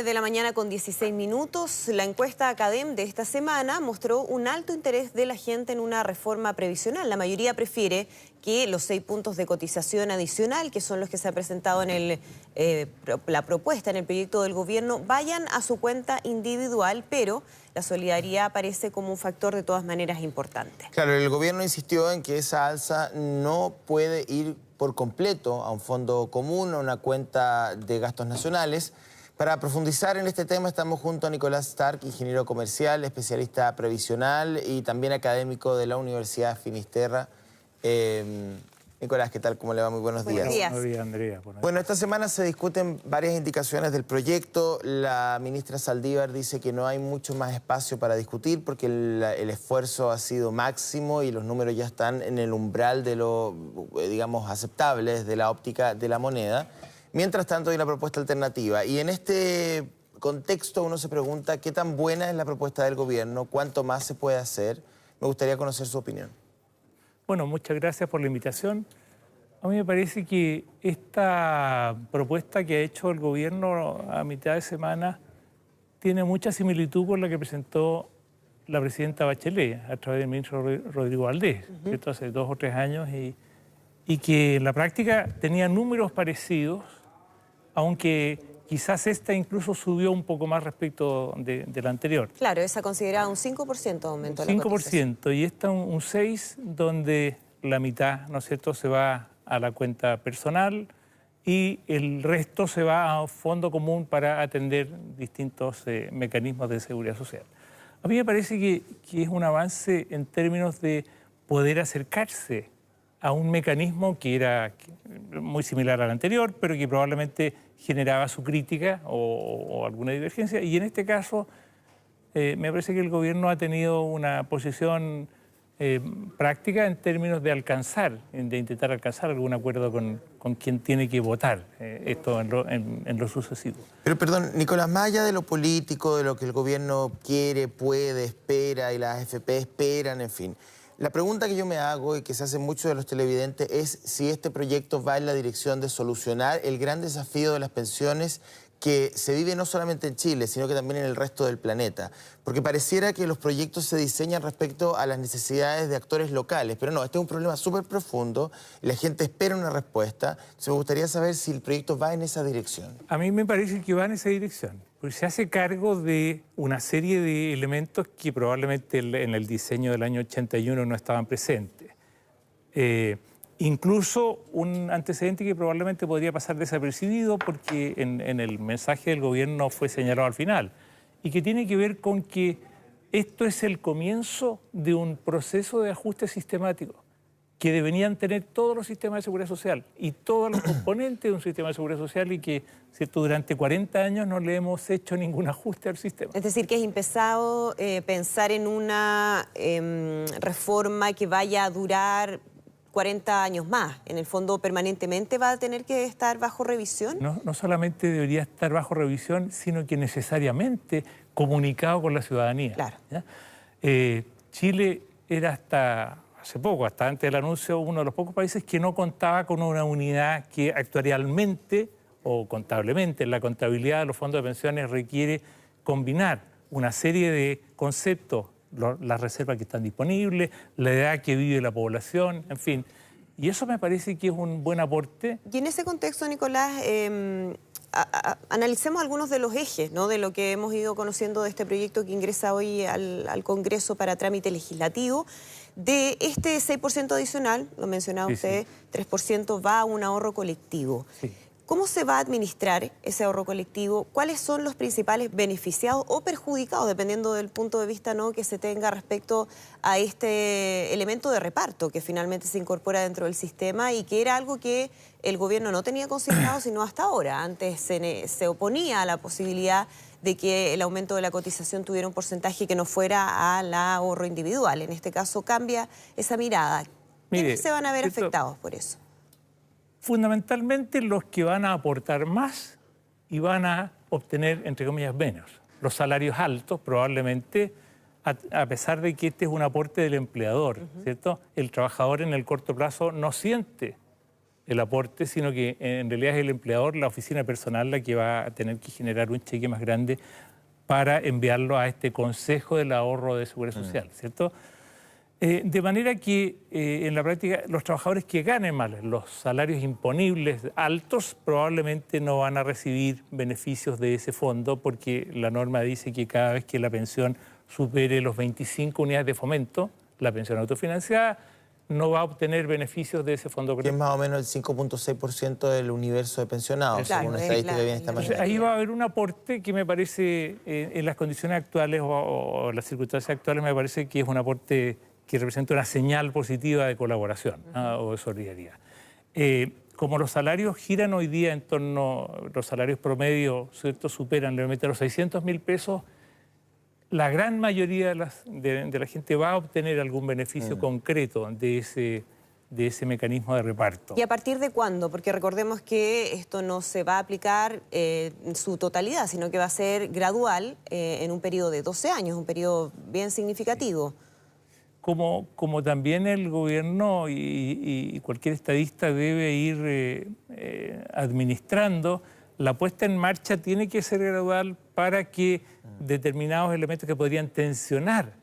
de la mañana con 16 minutos. La encuesta Academ de esta semana mostró un alto interés de la gente en una reforma previsional. La mayoría prefiere que los 6 puntos de cotización adicional, que son los que se han presentado en la propuesta en el proyecto del gobierno, vayan a su cuenta individual, pero la solidaridad aparece como un factor de todas maneras importante. Claro, el gobierno insistió en que esa alza no puede ir por completo a un fondo común, a una cuenta de gastos nacionales. Para profundizar en este tema estamos junto a Nicolás Stark, ingeniero comercial, especialista previsional y también académico de la Universidad Finisterra. Nicolás, ¿qué tal? ¿Cómo le va? Muy buenos días. Buenos días, Andrea. Bueno, esta semana se discuten varias indicaciones del proyecto. La ministra Saldívar dice que no hay mucho más espacio para discutir porque el esfuerzo ha sido máximo y los números ya están en el umbral de lo, digamos, aceptable desde la óptica de la moneda. Mientras tanto, hay una propuesta alternativa. Y en este contexto uno se pregunta qué tan buena es la propuesta del gobierno, cuánto más se puede hacer. Me gustaría conocer su opinión. Bueno, muchas gracias por la invitación. A mí me parece que esta propuesta que ha hecho el gobierno a mitad de semana tiene mucha similitud con la que presentó la presidenta Bachelet a través del ministro Rodrigo Valdés, ¿cierto? Hace 2 o 3 años, y que en la práctica tenía números parecidos, aunque quizás esta incluso subió un poco más respecto de la anterior. Claro, esa consideraba un 5% de aumento. Un 5%, y esta un 6%, donde la mitad, ¿no es cierto?, se va a la cuenta personal y el resto se va a un fondo común para atender distintos mecanismos de seguridad social. A mí me parece que es un avance en términos de poder acercarse a un mecanismo que era muy similar al anterior, pero que probablemente generaba su crítica o alguna divergencia. Y en este caso, me parece que el gobierno ha tenido una posición práctica en términos de intentar alcanzar algún acuerdo con quien tiene que votar esto en lo sucesivo. Pero perdón, Nicolás, más allá de lo político, de lo que el gobierno quiere, puede, espera y las AFP esperan, en fin. La pregunta que yo me hago y que se hace muchos de los televidentes es si este proyecto va en la dirección de solucionar el gran desafío de las pensiones que se vive no solamente en Chile, sino que también en el resto del planeta. Porque pareciera que los proyectos se diseñan respecto a las necesidades de actores locales, pero no, este es un problema súper profundo y la gente espera una respuesta. Entonces me gustaría saber si el proyecto va en esa dirección. A mí me parece que va en esa dirección, porque se hace cargo de una serie de elementos que probablemente en el diseño del año 81 no estaban presentes. Incluso un antecedente que probablemente podría pasar desapercibido porque en el mensaje del gobierno fue señalado al final, y que tiene que ver con que esto es el comienzo de un proceso de ajuste sistemático que deberían tener todos los sistemas de seguridad social y todos los componentes de un sistema de seguridad social, y que, ¿cierto?, durante 40 años no le hemos hecho ningún ajuste al sistema. Es decir, que es impensado pensar en una reforma que vaya a durar 40 años más. En el fondo, permanentemente va a tener que estar bajo revisión. No solamente debería estar bajo revisión, sino que necesariamente comunicado con la ciudadanía. Claro. Chile era hasta hace poco, hasta antes del anuncio, uno de los pocos países que no contaba con una unidad que actuarialmente o contablemente en la contabilidad de los fondos de pensiones requiere combinar una serie de conceptos, las reservas que están disponibles, la edad que vive la población, en fin. Y eso me parece que es un buen aporte. Y en ese contexto, Nicolás, analicemos algunos de los ejes, ¿no?, de lo que hemos ido conociendo de este proyecto que ingresa hoy al Congreso para trámite legislativo. De este 6% adicional, lo mencionaba usted, 3% va a un ahorro colectivo. Sí. ¿Cómo se va a administrar ese ahorro colectivo? ¿Cuáles son los principales beneficiados o perjudicados, dependiendo del punto de vista, ¿no?, que se tenga respecto a este elemento de reparto que finalmente se incorpora dentro del sistema y que era algo que el gobierno no tenía considerado sino hasta ahora? Antes se oponía a la posibilidad de que el aumento de la cotización tuviera un porcentaje que no fuera al ahorro individual. En este caso cambia esa mirada. ¿Quiénes se van a ver afectados por eso? Fundamentalmente los que van a aportar más y van a obtener, entre comillas, menos. Los salarios altos, probablemente, a pesar de que este es un aporte del empleador, ¿cierto? El trabajador en el corto plazo no siente el aporte, sino que en realidad es el empleador, la oficina personal, la que va a tener que generar un cheque más grande para enviarlo a este Consejo del Ahorro de Seguridad Social, ¿cierto? De manera que en la práctica los trabajadores que ganen más, los salarios imponibles altos, probablemente no van a recibir beneficios de ese fondo, porque la norma dice que cada vez que la pensión supere los 25 unidades de fomento, la pensión autofinanciada no va a obtener beneficios de ese fondo. Que es más o menos el 5.6% del universo de pensionados, Claro, según estadística que viene esta mañana. Ahí va a haber un aporte que me parece, en las condiciones actuales o las circunstancias actuales, me parece que es un aporte que representa una señal positiva de colaboración o de solidaridad. Como los salarios giran hoy día en torno, los salarios promedio, ¿cierto?, superan levemente los 600.000 pesos, la gran mayoría de la gente va a obtener algún beneficio concreto de ese mecanismo de reparto. ¿Y a partir de cuándo? Porque recordemos que esto no se va a aplicar en su totalidad, sino que va a ser gradual en un periodo de 12 años, un periodo bien significativo. Como también el gobierno y cualquier estadista debe ir administrando, la puesta en marcha tiene que ser gradual para que determinados elementos que podrían tensionar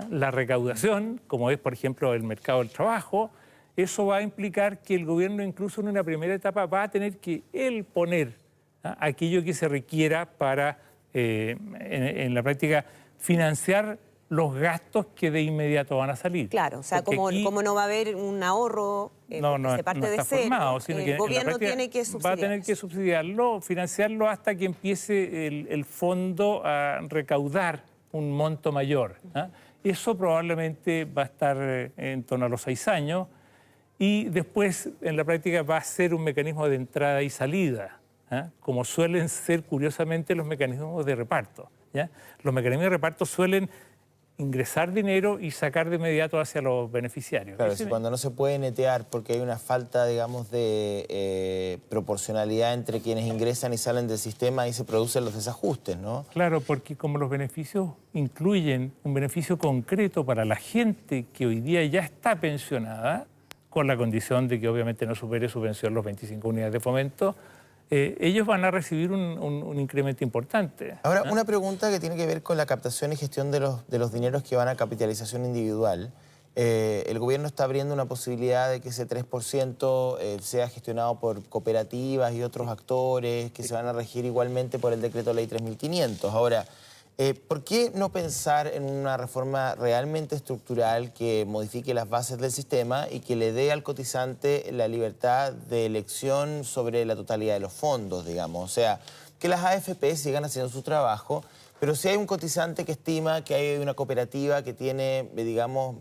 la recaudación, como es, por ejemplo, el mercado del trabajo, eso va a implicar que el gobierno, incluso en una primera etapa, va a tener que él poner aquello que se requiera para, en la práctica, financiar los gastos que de inmediato van a salir. Claro, o sea, como no va a haber un ahorro que se parte de cero, formado, sino que el gobierno tiene que subsidiar. Va a tener que subsidiarlo, financiarlo hasta que empiece el fondo a recaudar un monto mayor. Eso probablemente va a estar en torno a los 6 años y después en la práctica va a ser un mecanismo de entrada y salida, como suelen ser curiosamente los mecanismos de reparto. Los mecanismos de reparto suelen ingresar dinero y sacar de inmediato hacia los beneficiarios. Claro, cuando no se puede netear porque hay una falta, digamos, de proporcionalidad entre quienes ingresan y salen del sistema, ahí se producen los desajustes, ¿no? Claro, porque como los beneficios incluyen un beneficio concreto para la gente que hoy día ya está pensionada, con la condición de que obviamente no supere su pensión los 25 unidades de fomento, ellos van a recibir un incremento importante. Ahora, una pregunta que tiene que ver con la captación y gestión de los dineros que van a capitalización individual. El gobierno está abriendo una posibilidad de que ese 3% sea gestionado por cooperativas y otros actores que se van a regir igualmente por el decreto ley 3500. Ahora, ¿por qué no pensar en una reforma realmente estructural que modifique las bases del sistema y que le dé al cotizante la libertad de elección sobre la totalidad de los fondos, digamos? O sea, que las AFP sigan haciendo su trabajo, pero si hay un cotizante que estima que hay una cooperativa que tiene, digamos,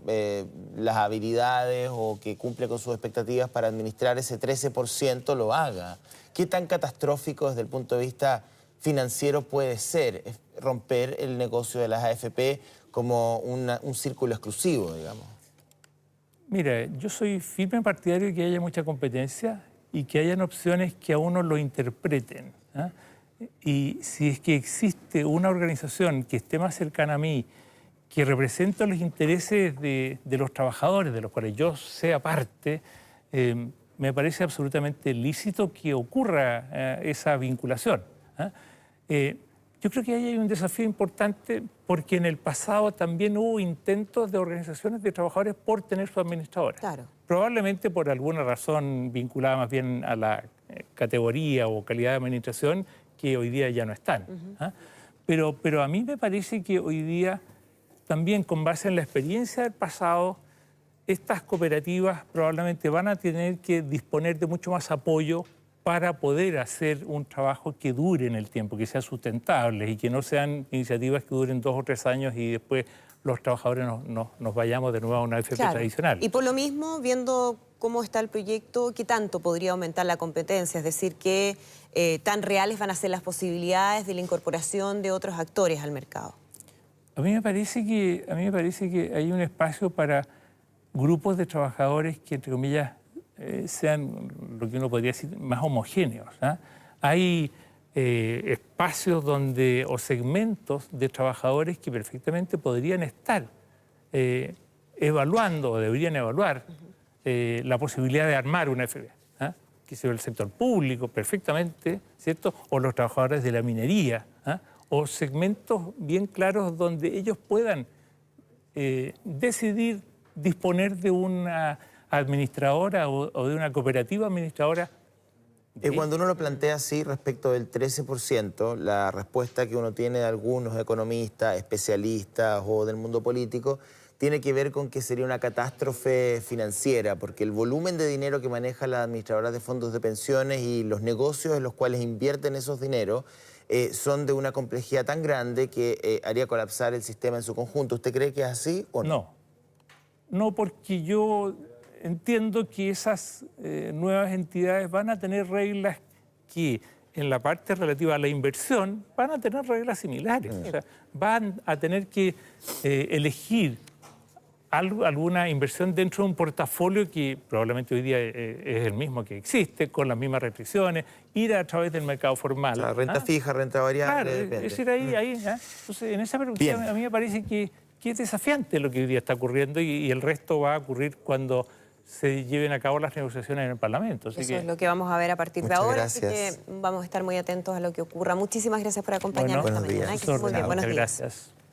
las habilidades o que cumple con sus expectativas para administrar ese 13%, lo haga. ¿Qué tan catastrófico desde el punto de vista financiero puede ser romper el negocio de las AFP como un círculo exclusivo, digamos? Mira, yo soy firme partidario de que haya mucha competencia y que hayan opciones que a uno lo interpreten. Y si es que existe una organización que esté más cercana a mí, que represente los intereses de los trabajadores, de los cuales yo sea parte, me parece absolutamente lícito que ocurra esa vinculación. Yo creo que ahí hay un desafío importante porque en el pasado también hubo intentos de organizaciones de trabajadores por tener su administradora. Claro. Probablemente por alguna razón vinculada más bien a la categoría o calidad de administración que hoy día ya no están. Pero a mí me parece que hoy día también con base en la experiencia del pasado, estas cooperativas probablemente van a tener que disponer de mucho más apoyo para poder hacer un trabajo que dure en el tiempo, que sea sustentable y que no sean iniciativas que duren 2 o 3 años y después los trabajadores nos vayamos de nuevo a una AFP tradicional. Y por lo mismo, viendo cómo está el proyecto, ¿qué tanto podría aumentar la competencia? Es decir, ¿qué tan reales van a ser las posibilidades de la incorporación de otros actores al mercado? A mí me parece que hay un espacio para grupos de trabajadores que, entre comillas, sean lo que uno podría decir más homogéneos. Hay espacios donde, o segmentos de trabajadores que perfectamente podrían estar evaluando o deberían evaluar la posibilidad de armar una AFP. que sea el sector público perfectamente, ¿cierto? O los trabajadores de la minería, ¿ah? O segmentos bien claros donde ellos puedan decidir disponer de una administradora o de una cooperativa administradora. Cuando uno lo plantea así respecto del 13%, la respuesta que uno tiene de algunos economistas, especialistas o del mundo político tiene que ver con que sería una catástrofe financiera, porque el volumen de dinero que maneja la administradora de fondos de pensiones y los negocios en los cuales invierten esos dineros son de una complejidad tan grande que haría colapsar el sistema en su conjunto. ¿Usted cree que es así o no? No, porque yo entiendo que esas nuevas entidades van a tener reglas que en la parte relativa a la inversión van a tener reglas similares. O sea, van a tener que elegir alguna inversión dentro de un portafolio que probablemente hoy día es el mismo que existe, con las mismas restricciones, ir a través del mercado formal. La renta fija, renta variable. Claro, depende. es decir, ahí. Entonces, en esa perspectiva a mí me parece que es desafiante lo que hoy día está ocurriendo y el resto va a ocurrir cuando se lleven a cabo las negociaciones en el Parlamento. Eso es lo que vamos a ver a partir de ahora, así que vamos a estar muy atentos a lo que ocurra. Muchísimas gracias por acompañarnos esta mañana. Buenos días. Muy bien, buenos días. Gracias.